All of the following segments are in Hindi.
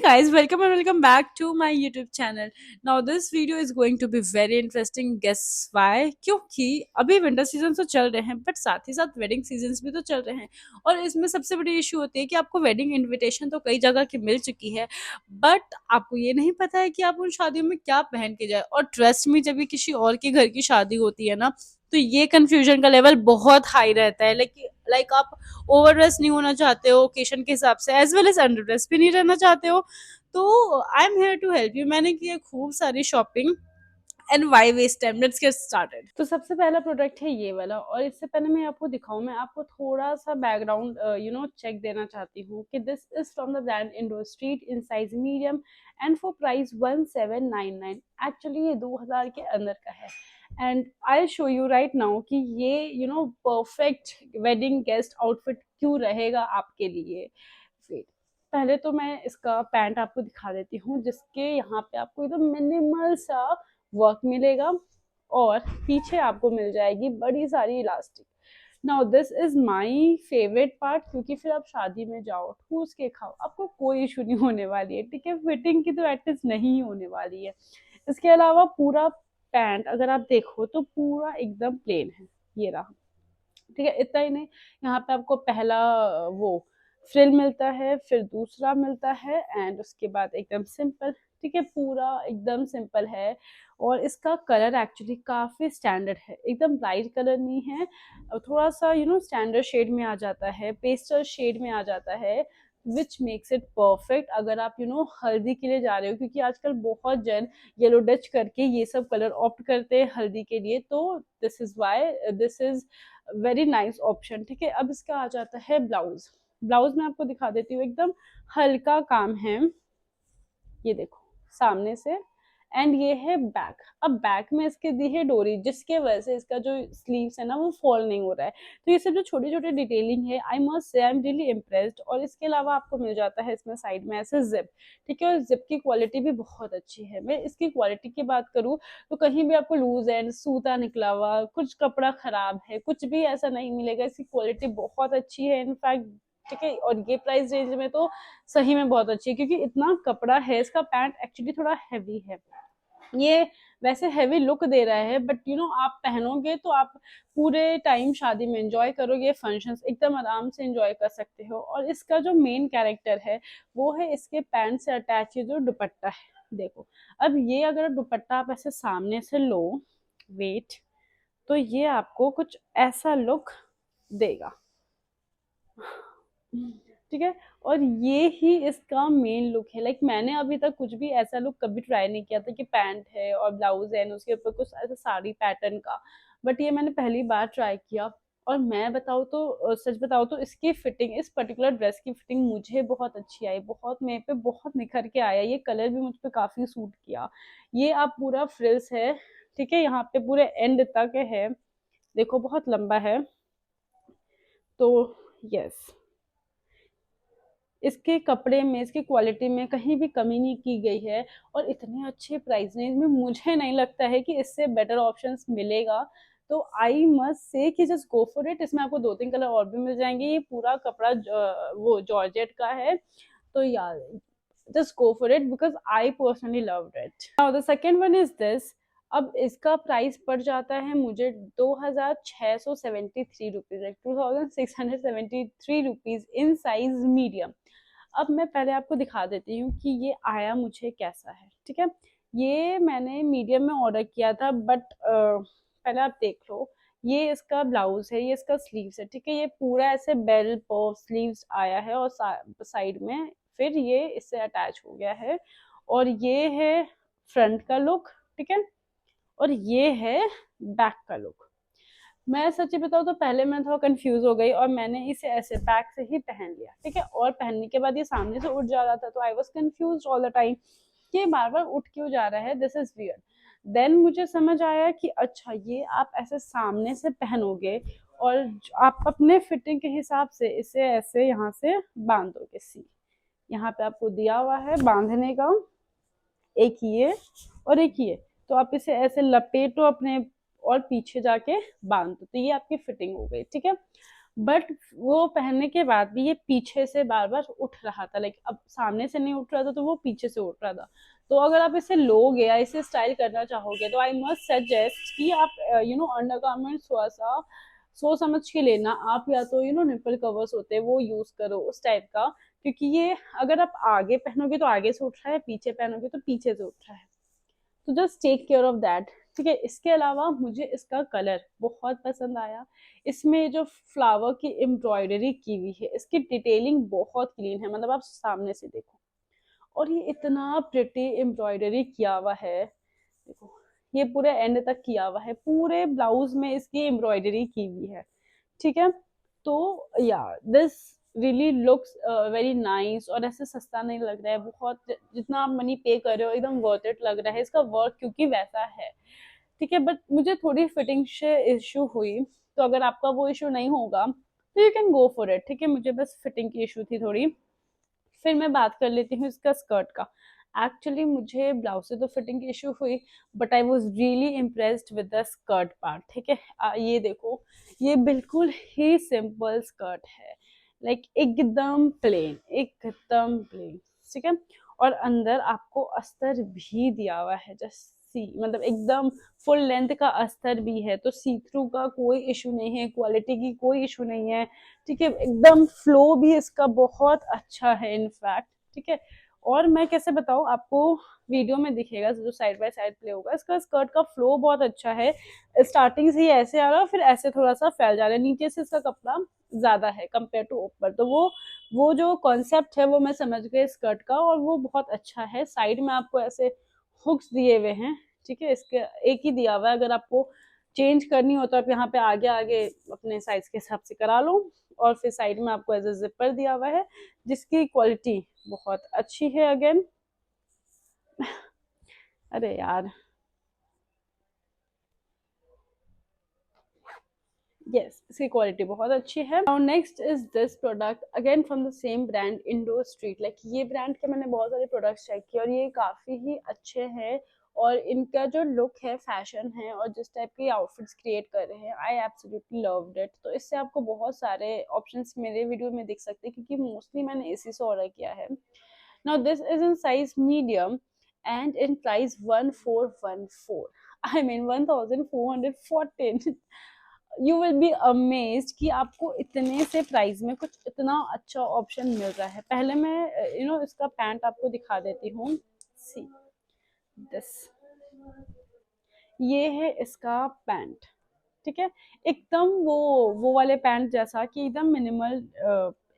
guys, welcome and welcome back to my YouTube channel. Now this video is going to be very interesting. Guess why? क्योंकि अभी विंटर सीजन तो चल रहे हैं बट साथ ही साथ वेडिंग सीजन्स भी तो चल रहे हैं और इसमें सबसे बड़ी इशू होती है कि आपको वेडिंग इनविटेशन तो कई जगह की मिल चुकी है बट आपको ये नहीं पता है कि आप उन शादियों में क्या पहन के जाए। और ट्रस्ट में जब भी किसी और के घर की शादी होती है ना, तो ये कंफ्यूजन का लेवल बहुत हाई रहता है। लाइक आप ओवर ड्रेस नहीं होना चाहते हो ओकेशन के हिसाब से, as well as underdress भी नहीं रहना चाहते हो, तो I am here to help you. मैंने की है खूब सारी shopping and why waste time, let's get started. तो सबसे पहला प्रोडक्ट है ये वाला, और इससे पहले मैं आपको दिखाऊं, मैं आपको थोड़ा सा बैकग्राउंड चेक देना चाहती हूँ कि this is from the brand Indo street in size medium and for price 1799। Actually ये 2000 के अंदर का है and I show you right now कि ये परफेक्ट वेडिंग गेस्ट आउटफिट क्यों रहेगा आपके लिए। वेट, पहले तो मैं इसका पैंट आपको दिखा देती हूँ जिसके यहाँ पे आपको एकदम मिनिमल सा वर्क मिलेगा और पीछे आपको मिल जाएगी बड़ी सारी elastic. Now this is my favourite part, क्योंकि फिर आप शादी में जाओ ठूस के खाओ, आपको कोई इशू नहीं होने वाली है। ठीक है, फिटिंग की तो एटलीस्ट नहीं होने वाली है। इसके अलावा पूरा पैंट अगर आप देखो तो पूरा एकदम प्लेन है, ये रहा। ठीक है, इतना ही नहीं, यहाँ पे आपको पहला वो फ्रिल मिलता है, फिर दूसरा मिलता है एंड उसके बाद एकदम सिंपल। ठीक है, पूरा एकदम सिंपल है और इसका कलर एक्चुअली काफी स्टैंडर्ड है, एकदम ब्राइट कलर नहीं है, थोड़ा सा स्टैंडर्ड शेड में आ जाता है, पेस्टल शेड में आ जाता है, विच मेक्स इट परफेक्ट अगर आप हल्दी के लिए जा रहे हो, क्योंकि आजकल बहुत जन येलो डच करके ये सब कलर ऑप्ट करते हैं हल्दी के लिए, तो this is why this is very nice option. ठीक है, अब इसका आ जाता है ब्लाउज। ब्लाउज में आपको दिखा देती हूँ, एकदम हल्का काम है, ये देखो सामने से, एंड ये है बैक। अब बैक में इसके दी है डोरी, जिसके वजह से इसका जो स्लीव्स है ना वो फॉल नहीं हो रहा है। तो ये सब जो छोटे छोटे डिटेलिंग है, I must say I am really impressed. और इसके अलावा आपको मिल जाता है इसमें साइड में ऐसे जिप। ठीक है, और जिप की क्वालिटी भी बहुत अच्छी है। मैं इसकी क्वालिटी की बात करूँ तो कहीं भी आपको लूज एंड सूता निकला हुआ, कुछ कपड़ा खराब है, कुछ भी ऐसा नहीं मिलेगा। इसकी क्वालिटी बहुत अच्छी है इनफैक्ट। ठीक है, और ये प्राइस रेंज में तो सही में बहुत अच्छी है, क्योंकि इतना कपड़ा है, इसका पैंट एक्चुअली थोड़ा हैवी है। ये वैसे हैवी लुक दे रहा है बट आप पहनोगे तो आप पूरे टाइम शादी में एंजॉय करोगे, फंक्शंस एकदम आराम से एंजॉय कर सकते हो। और इसका जो मेन कैरेक्टर है वो है इसके पैंट से अटैच जो दुपट्टा है। देखो, अब ये अगर दुपट्टा आप ऐसे सामने से लो, वेट, तो ये आपको कुछ ऐसा लुक देगा। ठीक है, और ये ही इसका मेन लुक है। लाइक मैंने अभी तक कुछ भी ऐसा लुक कभी ट्राई नहीं किया था कि पैंट है और ब्लाउज है उसके ऊपर कुछ ऐसा साड़ी पैटर्न का, बट ये मैंने पहली बार ट्राई किया। और मैं बताऊँ तो सच बताऊँ तो इसकी फिटिंग, इस पर्टिकुलर ड्रेस की फिटिंग मुझे बहुत अच्छी आई, बहुत मेरे पे बहुत निखर के आया। ये कलर भी मुझ पे काफी सूट किया। ये आप पूरा फ्रिल्स है, ठीक है, यहाँ पे पूरे एंड तक है, देखो बहुत लंबा है। तो यस, इसके कपड़े में, इसकी क्वालिटी में कहीं भी कमी नहीं की गई है। और इतने अच्छे प्राइस रेंज में मुझे नहीं लगता है कि इससे बेटर ऑप्शंस मिलेगा। तो आई मस्ट से कि जस्ट गो फॉर इट। इसमें आपको 2-3 कलर और भी मिल जाएंगे। ये पूरा कपड़ा वो जॉर्जेट का है, तो यार just go for it because I personally loved it. Now the second one is this. अब इसका प्राइस पड़ जाता है मुझे 2673 rupees, 2673 rupees in size medium. अब मैं पहले आपको दिखा देती हूँ कि ये आया मुझे कैसा है। ठीक है, ये मैंने मीडियम में ऑर्डर किया था बट पहले आप देख लो, ये इसका ब्लाउज है, ये इसका स्लीव्स है। ठीक है, ये पूरा ऐसे बेल पर स्लीव्स आया है और साइड में फिर ये इससे अटैच हो गया है। और ये है फ्रंट का लुक। ठीक है, और ये है बैक का लुक। मैं सच्ची बताऊँ तो पहले मैं थोड़ा कंफ्यूज हो गई और मैंने इसे ऐसे बैक से ही पहन लिया। ठीक है, और पहनने के बाद ये सामने से उठ जा रहा था, तो I was confuse all the time कि बार बार उठ क्यों जा रहा है, दिस इज वियर्ड। देन मुझे समझ आया कि अच्छा, ये आप ऐसे सामने से पहनोगे और आप अपने फिटिंग के हिसाब से इसे ऐसे यहाँ से बांध दोगे। सी, यहाँ पे आपको दिया हुआ है बांधने का, एक ये और एक ये, तो आप इसे ऐसे लपेटो अपने और पीछे जाके बांध दो, तो ये आपकी फिटिंग हो गई। ठीक है, बट वो पहनने के बाद भी ये पीछे से बार बार उठ रहा था, लाइक अब सामने से नहीं उठ रहा था तो वो पीछे से उठ रहा था। तो अगर आप इसे लोगे या इसे स्टाइल करना चाहोगे तो आई मस्ट सजेस्ट कि आप अंडरगारमेंट थोड़ा सा सोच समझ के लेना। आप या तो निपल कवर्स होते हैं वो यूज करो उस टाइप का, क्योंकि ये अगर आप आगे पहनोगे तो आगे से उठ रहा है, पीछे पहनोगे तो पीछे से उठ रहा है। तो just take care of that. ठीक है, इसके अलावा मुझे इसका कलर बहुत पसंद आया। इसमें जो फ्लावर की एम्ब्रॉयडरी की हुई है, इसकी डिटेलिंग बहुत क्लीन है, मतलब आप सामने से देखो। और ये इतना प्रिटी एम्ब्रॉयडरी किया हुआ है, देखो ये पूरे एंड तक किया हुआ है, पूरे ब्लाउज में इसकी एम्ब्रॉयडरी की हुई है। ठीक है, तो या this really looks very nice, और ऐसे सस्ता नहीं लग रहा है बहुत, जितना आप मनी पे कर रहे हो एकदम वर्थ इट लग रहा है इसका वर्क, क्योंकि वैसा है। ठीक है, बट मुझे थोड़ी फिटिंग से इशू हुई, तो अगर आपका वो इशू नहीं होगा तो you can go for it. ठीक है, मुझे बस फिटिंग की इशू थी थोड़ी। फिर मैं बात कर लेती हूँ इसका स्कर्ट का। एक्चुअली मुझे ब्लाउज से तो फिटिंग की इशू हुई, but I was really impressed with the skirt part. ठीक है, ये देखो, ये बिल्कुल ही सिंपल स्कर्ट है, लाइक एकदम प्लेन, एकदम प्लेन। ठीक है, और अंदर आपको अस्तर भी दिया हुआ है, जस्ट सी, मतलब एकदम फुल लेंथ का अस्तर भी है, तो सी थ्रू का कोई इशू नहीं है, क्वालिटी की कोई इशू नहीं है। ठीक है, एकदम फ्लो भी इसका बहुत अच्छा है इनफैक्ट। ठीक है, और मैं कैसे बताऊँ आपको, वीडियो में दिखेगा जो साइड बाय साइड प्ले होगा, इसका स्कर्ट का फ्लो बहुत अच्छा है। स्टार्टिंग से ही ऐसे आ रहा है, फिर ऐसे थोड़ा सा फैल जा रहा है, नीचे से इसका कपड़ा ज्यादा है कंपेयर टू ऊपर, तो वो जो कॉन्सेप्ट है वो मैं समझ गई स्कर्ट का, और वो बहुत अच्छा है। साइड में आपको ऐसे हुक्स दिए हुए हैं। ठीक है, इसके एक ही दिया हुआ है, अगर आपको चेंज करनी हो तो आप यहाँ पे आगे आगे अपने साइज के हिसाब से करा लो। और फिर साइड में आपको एज ए जिपर दिया हुआ है, जिसकी क्वालिटी बहुत अच्छी है अगेन। अरे यार, यस, इसकी क्वालिटी बहुत अच्छी है। Now next is this product again from the same brand Indo street. Like ये ब्रांड के मैंने बहुत सारे प्रोडक्ट्स चेक किए और ये काफ़ी ही अच्छे हैं, और इनका जो लुक है, फैशन है, और जिस टाइप के आउटफिट्स क्रिएट कर रहे हैं, आई एब्सोल्युटली लव्ड इट। तो इससे आपको बहुत सारे ऑप्शंस मेरे वीडियो में दिख सकते हैं, क्योंकि मोस्टली मैंने इसी से ऑर्डर किया है। Now this is in size medium and in price 1414, I mean 1414। You will be amazed कि आपको इतने से प्राइस में कुछ इतना अच्छा ऑप्शन मिल रहा है। पहले मैं इसका पैंट आपको दिखा देती हूँ। सी दिस, ये है इसका पैंट। ठीक है, एकदम वो वाले पैंट जैसा कि एकदम मिनिमल,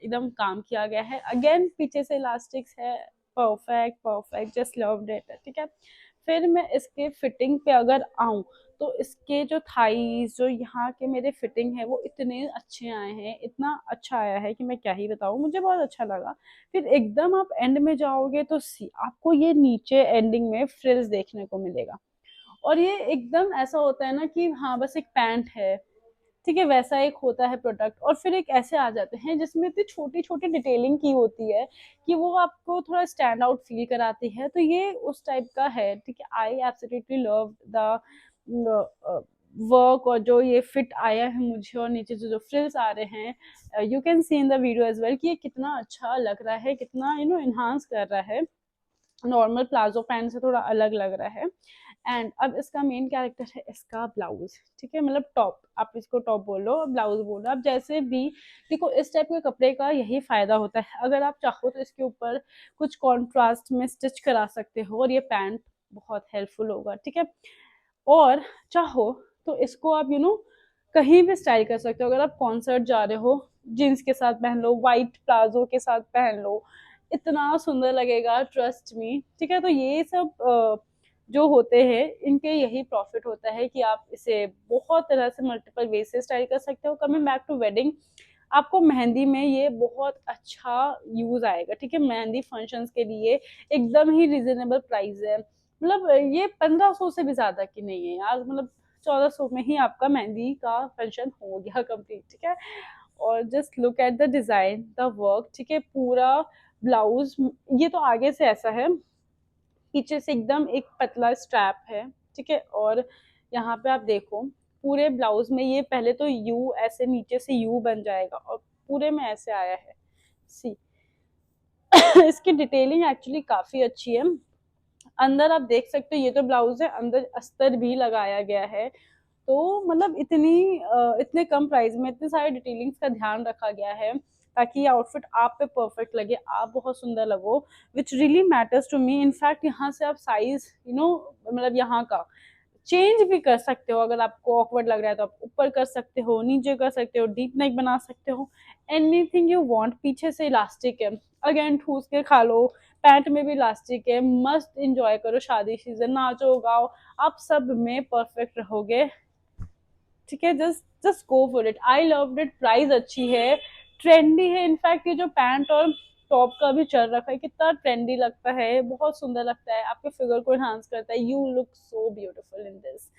एकदम काम किया गया है। अगेन पीछे से इलास्टिक्स है, perfect perfect, just loved it. ठीक है, फिर मैं इसके फिटिंग पे अगर आऊँ, तो इसके जो थाईज, जो यहाँ के मेरे फिटिंग है, वो इतने अच्छे आए हैं, इतना अच्छा आया है कि मैं क्या ही बताऊँ, मुझे बहुत अच्छा लगा। फिर एकदम आप एंड में जाओगे तो सी, आपको ये नीचे एंडिंग में फ्रिल्स देखने को मिलेगा, और ये एकदम ऐसा होता है ना कि हाँ बस एक पैंट है। ठीक है, वैसा एक होता है प्रोडक्ट, और फिर एक ऐसे आ जाते हैं जिसमें इतनी छोटी छोटी डिटेलिंग की होती है कि वो आपको थोड़ा स्टैंड आउट फील कराती है, तो ये उस टाइप का है। ठीक है, I absolutely love the work, और जो ये फिट आया है मुझे, और नीचे जो जो फ्रिल्स आ रहे हैं, you can see in the video as well कि ये कितना अच्छा लग रहा है, कितना इन्हांस कर रहा है, नॉर्मल प्लाजो पैंट से थोड़ा अलग लग रहा है। एंड अब इसका मेन कैरेक्टर है इसका ब्लाउज। ठीक है, मतलब टॉप, आप इसको टॉप बोलो, ब्लाउज बोलो, आप जैसे भी। देखो, इस टाइप के कपड़े का यही फायदा होता है, अगर आप चाहो तो इसके ऊपर कुछ कॉन्ट्रास्ट में स्टिच करा सकते हो, और ये पैंट बहुत हेल्पफुल होगा। ठीक है, और चाहो तो इसको आप कहीं भी स्टाइल कर सकते हो। अगर आप कॉन्सर्ट जा रहे हो, जीन्स के साथ पहन लो, वाइट प्लाजो के साथ पहन लो, इतना सुंदर लगेगा, ट्रस्ट मी। ठीक है, तो ये सब जो होते हैं, इनके यही प्रॉफिट होता है कि आप इसे बहुत तरह से मल्टीपल वे से स्टाइल कर सकते हो। कमिंग बैक टू वेडिंग, आपको मेहंदी में ये बहुत अच्छा यूज आएगा। ठीक है, मेहंदी फंक्शंस के लिए एकदम ही रिजनेबल प्राइस है, मतलब ये 1500 से भी ज्यादा की नहीं है यार, मतलब 1400 में ही आपका मेहंदी का फंक्शन हो गया कंप्लीट। ठीक है, और just look at the design, the work. ठीक है, पूरा ब्लाउज, ये तो आगे से ऐसा है, पीछे से एकदम एक पतला स्ट्रैप है। ठीक है, और यहाँ पे आप देखो, पूरे ब्लाउज में ये पहले तो यू ऐसे नीचे से यू बन जाएगा और पूरे में ऐसे आया है, सी। इसकी डिटेलिंग एक्चुअली काफी अच्छी है। अंदर आप देख सकते हो, ये तो ब्लाउज है, अंदर अस्तर भी लगाया गया है। तो मतलब इतने कम प्राइस में इतने सारे डिटेलिंग्स का ध्यान रखा गया है ताकि ये आउटफिट आप पे परफेक्ट लगे, आप बहुत सुंदर लगो, which really matters to me. In fact यहाँ से आप साइज मतलब यहाँ का चेंज भी कर सकते हो। अगर आपको ऑकवर्ड लग रहा है तो आप ऊपर कर सकते हो, नीचे कर सकते हो, डीप नेक बना सकते हो, एनीथिंग यू वांट। पीछे से इलास्टिक है, अगेन ठूस के खा लो। पैंट में भी इलास्टिक है, मस्त इंजॉय करो, शादी सीजन, नाचो गाओ, आप सब में परफेक्ट रहोगे। ठीक है, just just go for it, I love it. Price अच्छी है, ट्रेंडी है। इनफैक्ट ये जो पैंट और टॉप का भी चल रखा है, कितना ट्रेंडी लगता है, बहुत सुंदर लगता है, आपके फिगर को एनहांस करता है। You look so beautiful in this,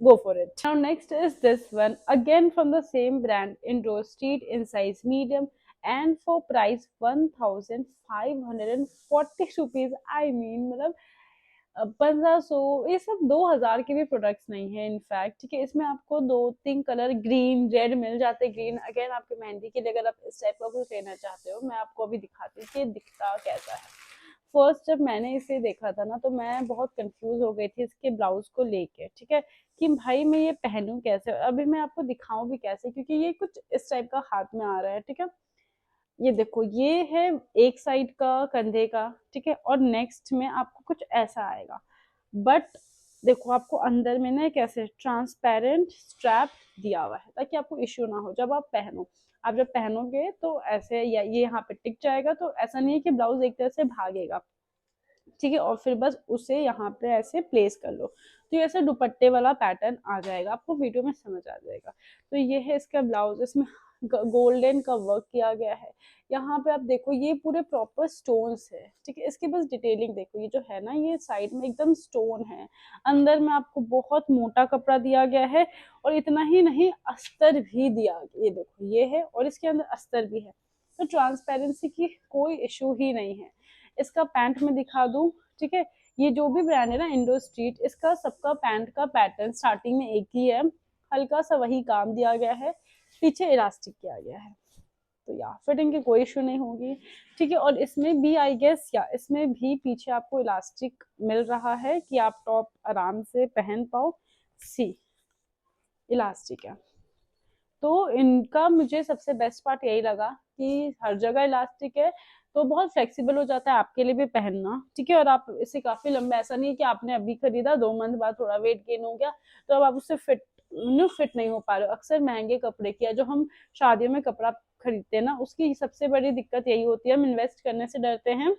go for it. Now next is this one, again from the same brand in Rose Street, in size medium and for price 1540 rupees। I mean मतलब 1500, ये सब 2000 के भी प्रोडक्ट्स नहीं है इनफैक्ट। ठीक है, इसमें आपको 2-3 कलर ग्रीन रेड मिल जाते हैं। ग्रीन अगेन आपके मेहंदी के लिए अगर आप इस टाइप का कुछ लेना चाहते हो, मैं आपको अभी दिखाती हूँ कि दिखता कैसा है। फर्स्ट जब मैंने इसे देखा था ना, तो मैं बहुत कंफ्यूज हो गई थी इसके ब्लाउज को लेके। ठीक है, कि भाई मैं ये पहनूं कैसे, अभी मैं आपको दिखाऊं भी कैसे, क्योंकि ये कुछ इस टाइप का हाथ में आ रहा है। ठीक है, ये देखो, ये है एक साइड का कंधे का। ठीक है, और नेक्स्ट में आपको कुछ ऐसा आएगा। बट देखो, आपको अंदर में ना कैसे ट्रांसपेरेंट स्ट्रैप दिया हुआ है ताकि आपको इश्यू ना हो जब आप पहनो। आप जब पहनोगे तो ऐसे या ये यहाँ पे टिक जाएगा, तो ऐसा नहीं है कि ब्लाउज एक तरह से भागेगा। ठीक है, और फिर बस उसे यहाँ पे ऐसे प्लेस कर लो, तो ये ऐसे दुपट्टे वाला पैटर्न आ जाएगा, आपको वीडियो में समझ आ जाएगा। तो ये है इसका ब्लाउज, इसमें गोल्डन का वर्क किया गया है। यहाँ पे आप देखो, ये पूरे प्रॉपर स्टोन्स है। ठीक है, इसकी बस डिटेलिंग देखो, ये जो है ना, ये साइड में एकदम स्टोन है। अंदर में आपको बहुत मोटा कपड़ा दिया गया है, और इतना ही नहीं, अस्तर भी दिया, ये देखो ये है, और इसके अंदर अस्तर भी है। तो ट्रांसपेरेंसी की कोई इशू ही नहीं है। इसका पैंट में दिखा दूं। ठीक है, ये जो भी ब्रांड है ना, इंडो स्ट्रीट, इसका सबका पैंट का पैटर्न स्टार्टिंग में एक ही है, हल्का सा वही काम दिया गया है, पीछे इलास्टिक किया गया है। तो या फिटिंग की कोई इशू नहीं होगी। ठीक है, और इसमें भी आई गेस या इसमें भी पीछे आपको इलास्टिक मिल रहा है कि आप टॉप आराम से पहन पाओ। सी, इलास्टिक है। तो इनका मुझे सबसे बेस्ट पार्ट यही लगा कि हर जगह इलास्टिक है, तो बहुत फ्लेक्सिबल हो जाता है आपके लिए भी पहनना। ठीक है, और आप इसे काफी लंबा, ऐसा नहीं है कि आपने अभी खरीदा 2 मंथ बाद थोड़ा वेट गेन हो गया तो अब आप उससे फिट नहीं हो पा रहे हो। अक्सर महंगे कपड़े की, या जो हम शादियों में कपड़ा खरीदते हैं ना, उसकी सबसे बड़ी दिक्कत यही होती है, हम इन्वेस्ट करने से डरते हैं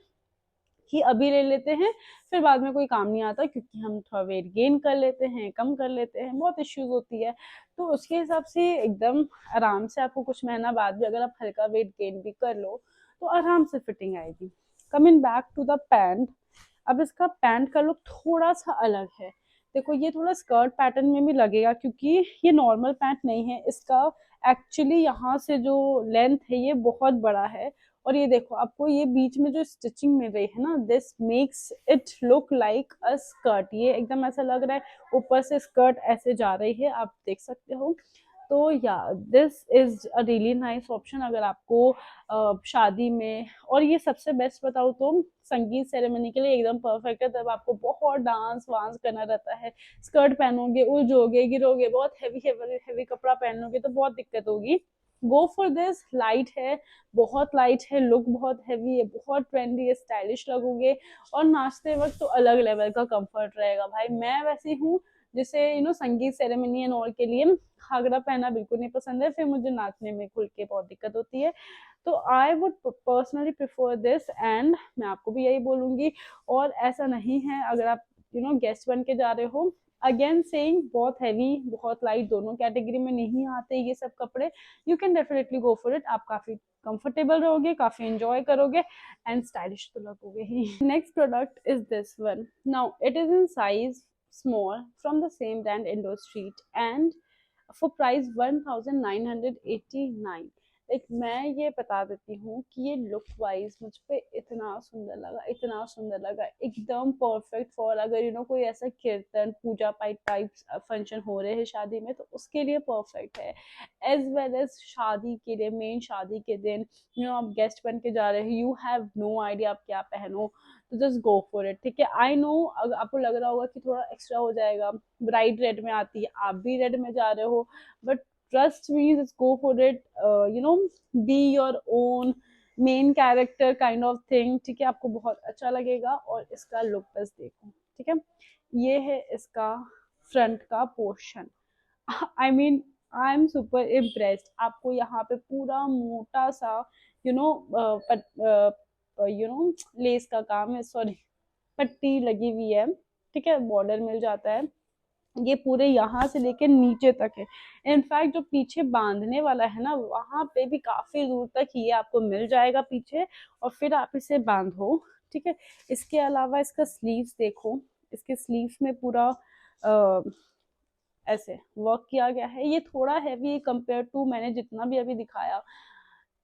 कि अभी ले लेते हैं, फिर बाद में कोई काम नहीं आता, क्योंकि हम थोड़ा वेट गेन कर लेते हैं, कम कर लेते हैं, बहुत इश्यूज होती है। तो उसके हिसाब से एकदम आराम से आपको कुछ महीना बाद भी अगर आप हल्का वेट गेन भी कर लो तो आराम से फिटिंग आएगी। Coming back to the pant, अब इसका पैंट का लुक थोड़ा सा अलग है। देखो, ये थोड़ा स्कर्ट पैटर्न में भी लगेगा, क्योंकि ये नॉर्मल पैंट नहीं है, इसका एक्चुअली यहाँ से जो लेंथ है ये बहुत बड़ा है। और ये देखो, आपको ये बीच में जो स्टिचिंग मिल रही है ना, this makes it look like a skirt. ये एकदम ऐसा लग रहा है ऊपर से स्कर्ट ऐसे जा रही है, आप देख सकते हो। तो या this is a really nice option अगर आपको शादी में, और ये सबसे बेस्ट बताऊँ तो संगीत सेरेमनी के लिए एकदम परफेक्ट है। तब आपको बहुत डांस वांस करना रहता है, स्कर्ट पहनोगे, उलझोगे, गिरोगे, बहुत हैवी हैवी हैवी कपड़ा पहनोगे तो बहुत दिक्कत होगी। गो फॉर दिस, लाइट है, बहुत लाइट है, लुक बहुत हैवी है, बहुत ट्रेंडी है, स्टाइलिश लगोगे, और नाचते वक्त तो अलग लेवल का कंफर्ट रहेगा। भाई मैं वैसी हूँ जिसे संगीत सेरेमनी एंड ऑल के लिए घाघरा पहनना बिल्कुल नहीं पसंद है, फिर मुझे नाचने में खुल के बहुत दिक्कत होती है। तो I would personally prefer this, and मैं आपको भी यही बोलूंगी। और ऐसा नहीं है, अगर आप गेस्ट बन के जा रहे हो, अगेन सेइंग, बहुत हैवी बहुत लाइट दोनों कैटेगरी में नहीं आते ये सब कपड़े, you can definitely go for it. आप काफी कंफर्टेबल रहोगे, काफी एंजॉय करोगे, एंड स्टाइलिश तो लगोगे ही। Next product is this one. Now it is in size small from the same brand Indo Street, and for price 1989। Like मैं ये बता देती हूँ कि ये लुक वाइज मुझ पे इतना सुंदर लगा, इतना सुंदर लगा, एकदम परफेक्ट फॉर अगर कोई ऐसा कीर्तन पूजा पाठ टाइप्स फंक्शन हो रहे हैं शादी में, तो उसके लिए परफेक्ट है। एज वेल एज शादी के लिए, मेन शादी के दिन आप गेस्ट बन के जा रहे हो, यू हैव नो आइडिया आप क्या पहनो, तो जस्ट गो फॉर इट। ठीक है, आई नो अगर आपको लग रहा होगा कि थोड़ा एक्स्ट्रा हो जाएगा, ब्राइड रेड में आती है, आप भी रेड में जा रहे हो, but trust me, just go for it, be your own main character kind of thing। ठीक है, आपको बहुत अच्छा लगेगा। और इसका लुक बस देखो। ठीक है, ये है इसका फ्रंट का portion. I mean I am super impressed. आपको यहाँ पे पूरा मोटा सा यू नो लेस का काम है, सॉरी पट्टी लगी हुई है। ठीक है, बॉर्डर मिल जाता है, ये पूरे यहाँ से लेके नीचे तक है। इनफैक्ट जो पीछे बांधने वाला है ना, वहां पे भी काफी दूर तक ये आपको मिल जाएगा पीछे, और फिर आप इसे बांधो। ठीक है, इसके अलावा इसका स्लीव्स देखो, इसके स्लीव्स में पूरा ऐसे वर्क किया गया है। ये थोड़ा हैवी कंपेयर टू मैंने जितना भी अभी दिखाया,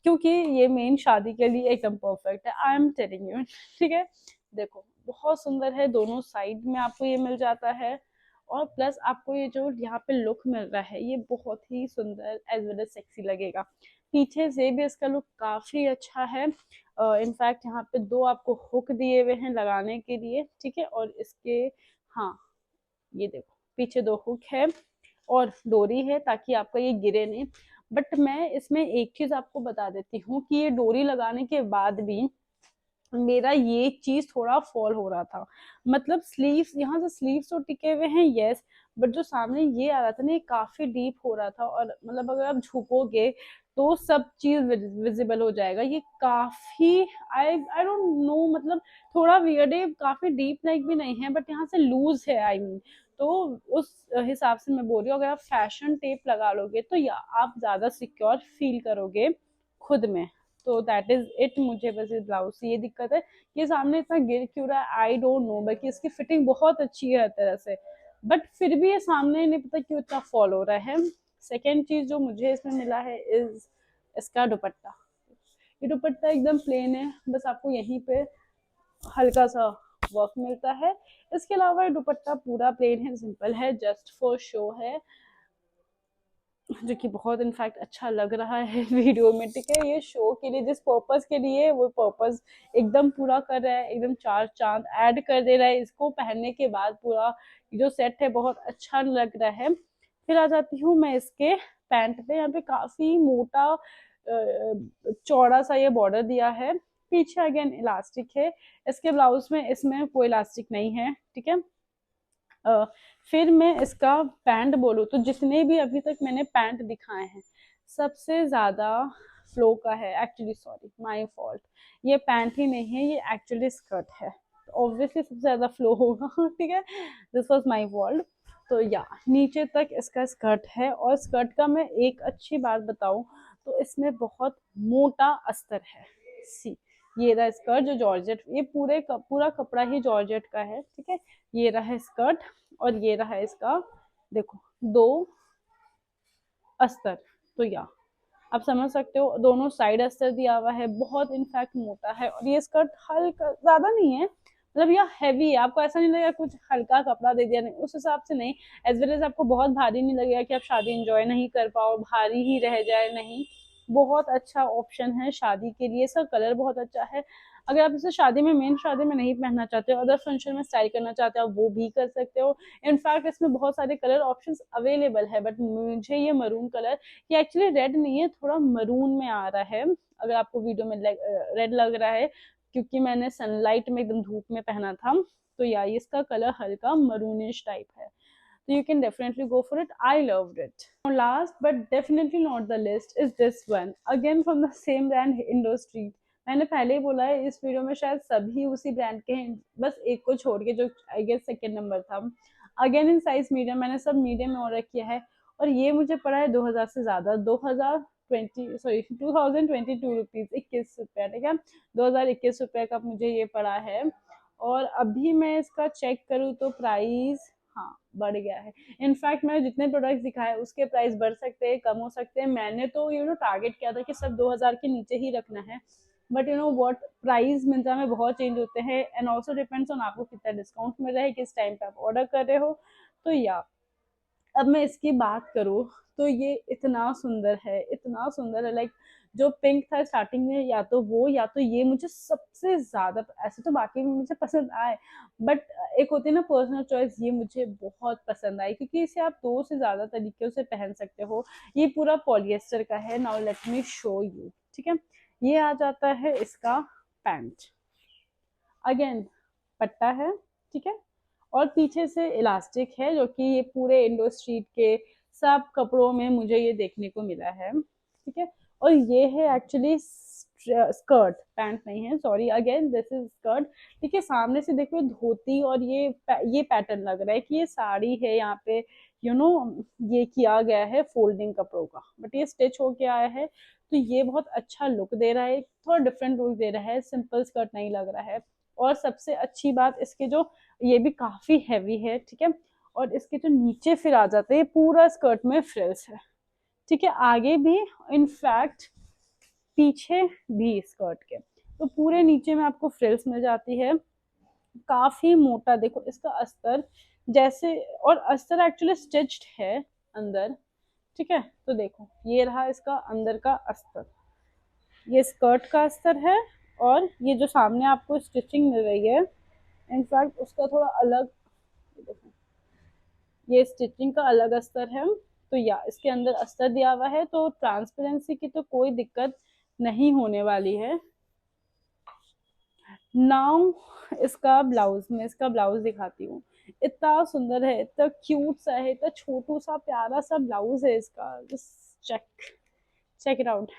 क्योंकि ये मेन शादी के लिए एकदम परफेक्ट है, आई एम टेलिंग यू। ठीक है, देखो बहुत सुंदर है, दोनों साइड में आपको ये मिल जाता है, और प्लस आपको ये जो यहाँ पे लुक मिल रहा है, ये बहुत ही सुंदर एज वेल एज सेक्सी लगेगा। पीछे से भी इसका लुक काफी अच्छा है। इनफैक्ट यहाँ पे दो आपको हुक दिए हुए हैं लगाने के लिए। ठीक है, और इसके हाँ, ये देखो पीछे दो हुक है और डोरी है ताकि आपका ये गिरे नहीं। बट मैं इसमें एक चीज आपको बता देती हूँ कि ये डोरी लगाने के बाद भी मेरा ये चीज थोड़ा फॉल हो रहा था। मतलब स्लीव्स, यहाँ से स्लीव्स तो टिके हुए हैं यस, बट जो सामने ये आ रहा था ना, ये काफी डीप हो रहा था, और मतलब अगर आप झुकोगे तो सब चीज विजिबल हो जाएगा। ये काफी आई डोंट नो, मतलब थोड़ा वियर्ड है, काफी डीप नेक भी नहीं है, बट यहाँ से लूज है आई मीन। तो उस हिसाब से मैं बोल रही हूँ, अगर आप फैशन टेप लगा लोगे तो या आप ज्यादा सिक्योर फील करोगे खुद में। तो दैट इज इट। मुझे बस इस ब्लाउज से ये दिक्कत है, ये सामने इतना गिर क्यों रहा है आई डोंट नो। बाकी इसकी फिटिंग बहुत अच्छी है हर तरह से, बट फिर भी ये सामने नहीं पता क्यों इतना फॉल हो रहा है। सेकेंड चीज जो मुझे इसमें मिला है इज इसका दुपट्टा। ये दुपट्टा एकदम प्लेन है, बस आपको यहीं पे हल्का सा वर्क मिलता है। इसके अलावा ये दुपट्टा पूरा प्लेन है, सिंपल है, जस्ट फॉर शो है, जो कि बहुत इनफैक्ट अच्छा लग रहा है वीडियो में। ठीक है, ये शो के लिए, जिस पर्पस के लिए, वो पर्पस एकदम पूरा कर रहा है, एकदम चार चांद ऐड कर दे रहा है। इसको पहनने के बाद पूरा जो सेट है बहुत अच्छा लग रहा है। फिर आ जाती हूँ मैं इसके पैंट पे। यहाँ पे काफी मोटा चौड़ा सा ये बॉर्डर दिया है, पीछे अगेन इलास्टिक है। इसके ब्लाउज में इसमें कोई इलास्टिक नहीं है। ठीक है, फिर मैं इसका पैंट बोलूँ तो जितने भी अभी तक मैंने पैंट दिखाए हैं, सबसे ज़्यादा फ्लो का है। एक्चुअली सॉरी, माय फॉल्ट, ये पैंट ही नहीं है, ये एक्चुअली स्कर्ट है, तो ऑब्वियसली सबसे ज़्यादा फ्लो होगा। ठीक है, दिस वॉज माई फॉल्ट। तो या नीचे तक इसका स्कर्ट है, और स्कर्ट का मैं एक अच्छी बात बताऊँ तो इसमें बहुत मोटा अस्तर है। सी, ये रहा स्कर्ट जो जॉर्जेट, ये पूरा कपड़ा ही जॉर्जेट का है। ठीक है, ये रहा स्कर्ट, और ये रहा इसका देखो दो अस्तर। तो या आप समझ सकते हो, दोनों साइड अस्तर दिया हुआ है, बहुत इनफैक्ट मोटा है। और ये स्कर्ट हल्का ज्यादा नहीं है, मतलब यह हैवी है, आपको ऐसा नहीं लगेगा कुछ हल्का कपड़ा दे दिया, नहीं उस हिसाब से नहीं। एज वेल एज आपको बहुत भारी नहीं लगेगा कि आप शादी एंजॉय नहीं कर पाओ, भारी ही रह जाए, नहीं। बहुत अच्छा ऑप्शन है शादी के लिए, इसका कलर बहुत अच्छा है। अगर आप इसे शादी में, मेन शादी में नहीं पहनना चाहते हो, अदर फंक्शन में स्टाइल करना चाहते हो, वो भी कर सकते हो। इनफैक्ट इसमें बहुत सारे कलर ऑप्शंस अवेलेबल है, बट मुझे ये मरून कलर, ये एक्चुअली रेड नहीं है, थोड़ा मरून में आ रहा है। अगर आपको वीडियो में रेड लग रहा है, क्योंकि मैंने सनलाइट में एकदम धूप में पहना था, तो या इसका कलर हल्का मरूनिश टाइप है। So you can definitely go for it. I loved it. Now last but definitely not the least is this one. Again from the same brand Indo Street. मैंने पहले ही बोला है, इस वीडियो में शायद सभी उसी ब्रांड के हैं, बस एक को छोड़ के, जो आई गेस सेकेंड नंबर था। अगेन इन साइज मीडियम, मैंने सब मीडियम में ऑर्डर किया है, और ये मुझे पड़ा है 2000 से ज़्यादा, 2022 रुपीज़, 21 रुपया। ठीक है, 2021 रुपये का मुझे ये पड़ा है। और अभी मैं इसका चेक करूँ तो प्राइस हाँ, बढ़ गया है। इनफैक्ट मैंने जितने प्रोडक्ट्स दिखाए उसके प्राइस बढ़ सकते हैं, कम हो सकते हैं। मैंने तो टारगेट किया था कि सब 2000 के नीचे ही रखना है, बट व्हाट, प्राइस मिंत्रा में बहुत चेंज होते हैं एंड ऑल्सो डिपेंड्स ऑन आपको कितना डिस्काउंट मिल रहा है, किस टाइम पे आप ऑर्डर कर रहे हो। तो या अब मैं इसकी बात करूँ तो ये इतना सुंदर है, इतना सुंदर है। लाइक जो पिंक था स्टार्टिंग में, या तो वो या तो ये मुझे सबसे ज्यादा, ऐसे तो बाकी भी मुझे पसंद आए, बट एक होती है ना पर्सनल चॉइस, ये मुझे बहुत पसंद आई क्योंकि इसे आप दो से ज्यादा तरीके से पहन सकते हो। ये पूरा पॉलिएस्टर का है। Now let me show you. ठीक है, ये आ जाता है इसका पैंट, अगेन पट्टा है, ठीक है, और पीछे से इलास्टिक है, जो कि ये पूरे इंडो स्ट्रीट के सब कपड़ों में मुझे ये देखने को मिला है। ठीक है, और ये है एक्चुअली स्कर्ट, पैंट नहीं है, sorry, again this is skirt. ठीक है, सामने से देखो धोती, और ये पैटर्न लग रहा है कि ये साड़ी है, यहाँ पे यू नो ये किया गया है फोल्डिंग कपड़ों का, बट ये स्टिच होके आया है। तो ये बहुत अच्छा लुक दे रहा है, थोड़ा डिफरेंट लुक दे रहा है, सिंपल स्कर्ट नहीं लग रहा है। और सबसे अच्छी बात इसके जो, ये भी काफी हैवी है, ठीक है, और इसके जो नीचे फिर आ जाते हैं, पूरा स्कर्ट में फ्रिल्स है। ठीक है, आगे भी, इनफैक्ट पीछे भी स्कर्ट के, तो पूरे नीचे में आपको फ्रिल्स मिल जाती है। काफी मोटा, देखो इसका अस्तर जैसे, और अस्तर एक्चुअली स्टिच्ड है अंदर। ठीक है, तो देखो ये रहा इसका अंदर का अस्तर, ये स्कर्ट का अस्तर है, और ये जो सामने आपको स्टिचिंग मिल रही है, इनफैक्ट उसका थोड़ा अलग, ये स्टिचिंग का अलग अस्तर है। तो या इसके अंदर अस्तर दिया हुआ है, तो ट्रांसपेरेंसी की तो कोई दिक्कत नहीं होने वाली है। नाउ इसका ब्लाउज, मैं इसका ब्लाउज दिखाती हूँ। इतना सुंदर है, इतना क्यूट सा है, इतना छोटू सा प्यारा सा ब्लाउज है इसका। Just check check it out.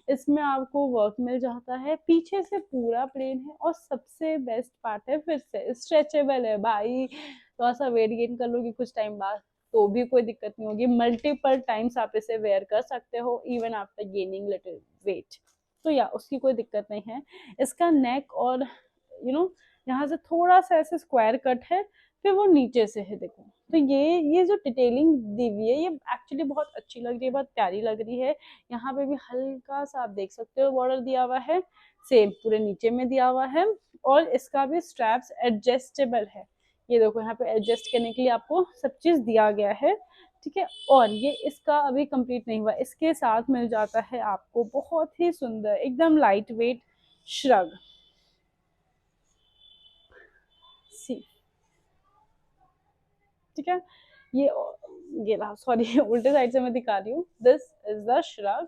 इसमें आपको वर्क मिल जाता है, पीछे से पूरा प्लेन है, और सबसे बेस्ट पार्ट है फिर से स्ट्रेचेबल है भाई। थोड़ा सा वेट गेन कर लोगे कुछ टाइम बाद तो भी कोई दिक्कत नहीं होगी, मल्टीपल टाइम्स आप इसे वेयर कर सकते हो even after gaining little weight. तो या उसकी कोई दिक्कत नहीं है। इसका नेक और यहाँ से थोड़ा सा ऐसे स्क्वायर कट है, फिर वो नीचे से है, देखो। तो ये जो डिटेलिंग दी हुई है, ये एक्चुअली बहुत अच्छी लग रही है, बहुत प्यारी लग रही है। यहाँ पे भी हल्का सा आप देख सकते हो बॉर्डर दिया हुआ है, सेम पूरे नीचे में दिया हुआ है, और इसका भी स्ट्रैप्स एडजस्टेबल है। ये देखो यहाँ पे एडजस्ट करने के लिए आपको सब चीज दिया गया है। ठीक है, और ये इसका अभी कंप्लीट नहीं हुआ, इसके साथ मिल जाता है आपको बहुत ही सुंदर एकदम लाइट वेट श्रग। सी, ठीक है, ये रहा, सॉरी उल्टे साइड से मैं दिखा रही हूँ, दिस इज द श्रग।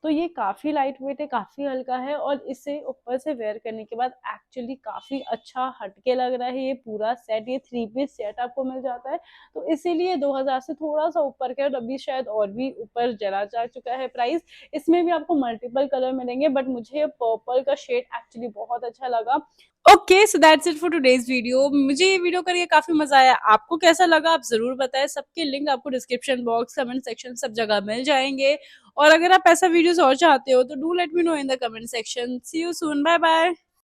तो ये काफी लाइट वेट है, काफी हल्का है, और इसे ऊपर से वेयर करने के बाद एक्चुअली काफी अच्छा हटके लग रहा है। ये पूरा सेट, ये 3 पीस सेट आपको मिल जाता है, तो इसीलिए 2000 से थोड़ा सा ऊपर के, और अभी शायद और भी ऊपर जरा जा चुका है प्राइस। इसमें भी आपको मल्टीपल कलर मिलेंगे, बट मुझे पर्पल का शेड एक्चुअली बहुत अच्छा लगा। Okay, so that's it for today's video. मुझे ये वीडियो करके काफी मजा आया, आपको कैसा लगा आप जरूर बताएं। सबके लिंक आपको डिस्क्रिप्शन बॉक्स, कमेंट सेक्शन, सब जगह मिल जाएंगे। और अगर आप ऐसा वीडियोस और चाहते हो तो do let me know in the comment section. See you soon, bye bye.